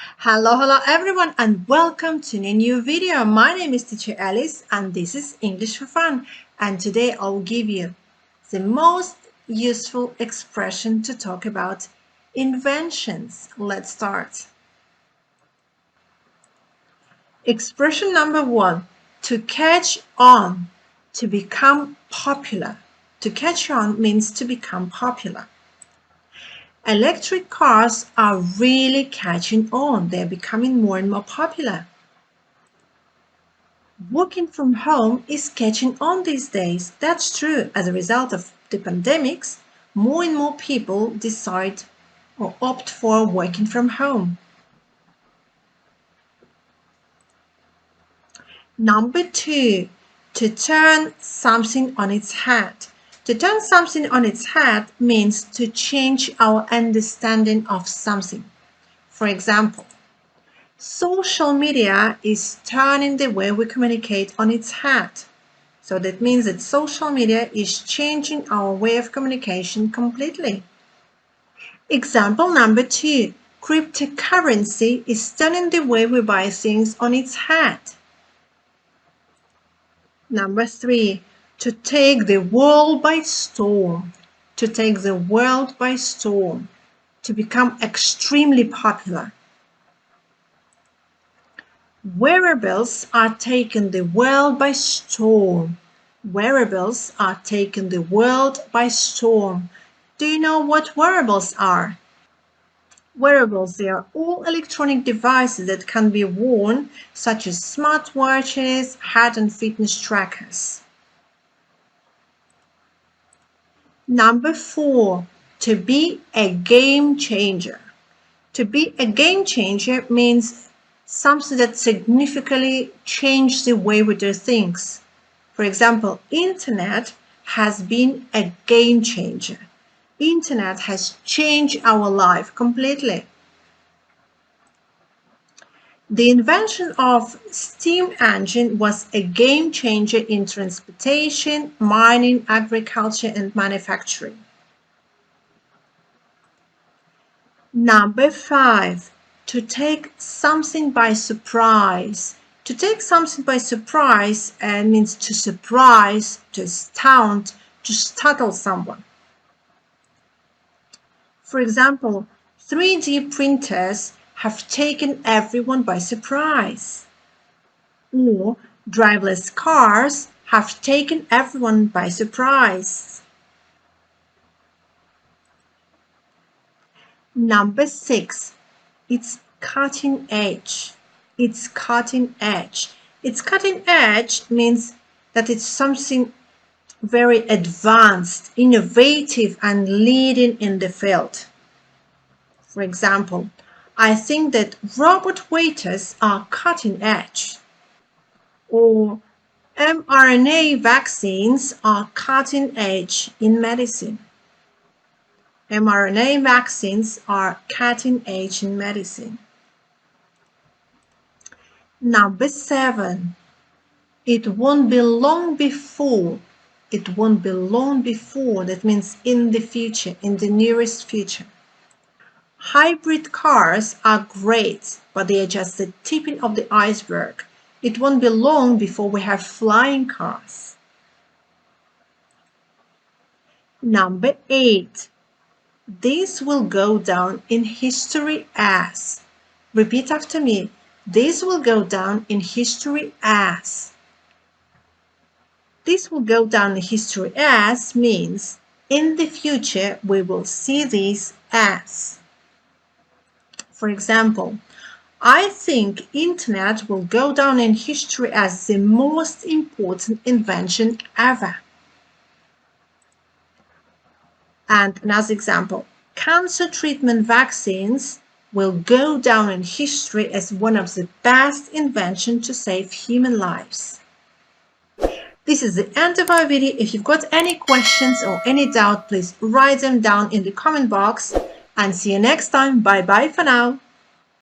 Hello everyone and welcome to a new video. My name is teacher Alice and this is English for Fun, and today I'll give you the most useful expression to talk about inventions. Let's start. Expression number 1, to catch on, to become popular. To catch on means to become popular. Electric cars are really catching on. They're becoming more and more popular. Working from home is catching on these days. That's true. As a result of the pandemics, more and more people decide or opt for working from home. Number 2, to turn something on its head. To turn something on its head means to change our understanding of something. For example, social media is turning the way we communicate on its head. So that means that social media is changing our way of communication completely. Example number 2, cryptocurrency is turning the way we buy things on its head. Number 3, to take the world by storm. To take the world by storm. To become extremely popular. Wearables are taking the world by storm. Wearables are taking the world by storm. Do you know what wearables are? Wearables, they are all electronic devices that can be worn, such as smartwatches, health and fitness trackers. Number 4, to be a game changer. To be a game changer means something that significantly changes the way we do things. For example, internet has been a game changer. Internet has changed our life completely. The invention of steam engine was a game changer in transportation, mining, agriculture, and manufacturing. Number 5, to take something by surprise. To take something by surprise means to surprise, to astound, to startle someone. For example, 3D printers have taken everyone by surprise. Or driverless cars have taken everyone by surprise. Number 6, it's cutting edge. It's cutting edge. It's cutting edge means that it's something very advanced, innovative, and leading in the field. For example, I think that robot waiters are cutting edge. Or mRNA vaccines are cutting edge in medicine. mRNA vaccines are cutting edge in medicine. Number 7, it won't be long before. It won't be long before. That means in the future, in the nearest future. Hybrid cars are great, but they are just the tipping of the iceberg. It won't be long before we have flying cars. Number 8, this will go down in history as. Repeat after me. This will go down in history as. This will go down in history as means in the future we will see this as. For example, I think internet will go down in history as the most important invention ever. And another example, cancer treatment vaccines will go down in history as one of the best inventions to save human lives. This is the end of our video. If you've got any questions or any doubt, please write them down in the comment box and see you next time. Bye bye for now.